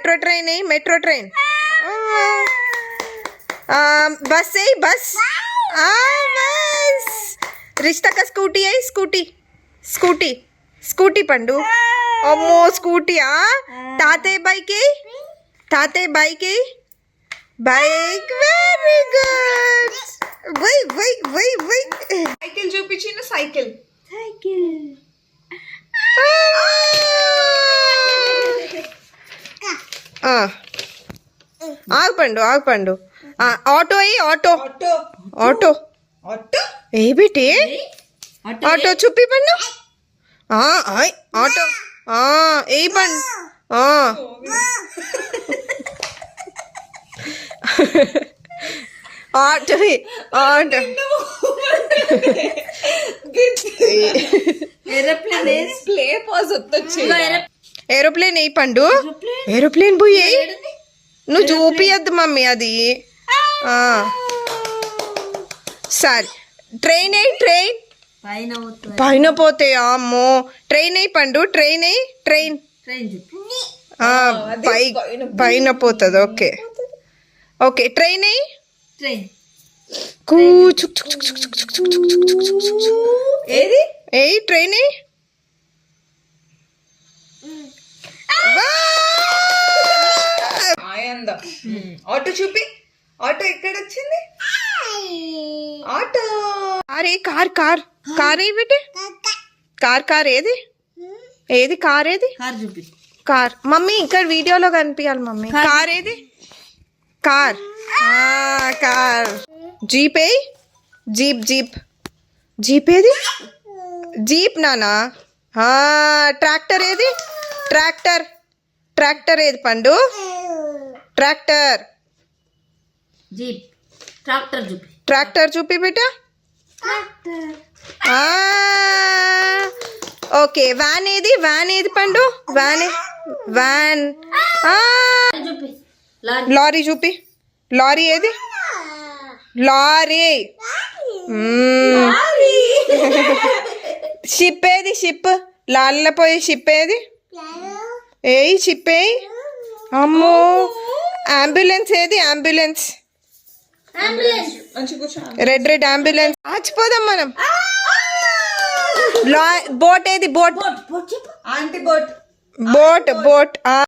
Metro train metro train. बस है बस. बस रिश्ता का स्कूटी है स्कूटी स्कूटी स्कूटी पंडू अम्मो स्कूटी ताते बाइक बाइक वेरी गुड वही वही वही वही साइकिल చూపించిన సైకిల్ ఆగు Pandu auto auto auto auto ఏ బేటే ఆటో చూపి పండు ఆటో ఏ పండు ఆటో ఆటో ఏరోప్లేన్ ఏ పండు ఏరోప్లేన్ పోయి నువ్వు చూపియద్దు మమ్మీ అది సరే ట్రైన్ ట్రైన్ పైన పోతే అమ్మో ట్రైన్ పండు ట్రైన్ ట్రైన్ పైన పోతుంది ఓకే ఓకే ట్రైన్ ఏది ఏ ట్రైన్ ఆటో చూపి ఆటో ఎక్కడ వచ్చింది ఆటో అరే కార్ కార్ కార్ ఏ బేటే కార్ కార్ ఏది ఏది కార్ ఏది చూపి కార్ మమ్మీ ఇక్కడ వీడియోలో కనిపించాలి మమ్మీ కార్ ఏది కార్ కార్ జీప్ ఏ జీప్ జీప్ జీప్ ఏది జీప్ నానా ట్రాక్టర్ ఏది ట్రాక్టర్ ట్రాక్టర్ ఏది పండు ట్రాక్టర్ జీప్ ట్రాక్టర్ చూపి ట్రాక్టర్ చూపి బేటా ఓకే వ్యాన్ ఏది పండు వ్యాన్ వ్యాన్ చూపి లారీ చూపి లారీ ఏది లారీ షిప్ ఏది షిప్ లాల్లో పోయే షిప్ ఏది ఏయ్ షిప్ ఏయ్ అమ్మో అంబులెన్స్ ఏది అంబులెన్స్ రెడ్ రెడ్ అంబులెన్స్ ఆచిపోదాం మనం బోట్ ఏది boat aunty boat boat boat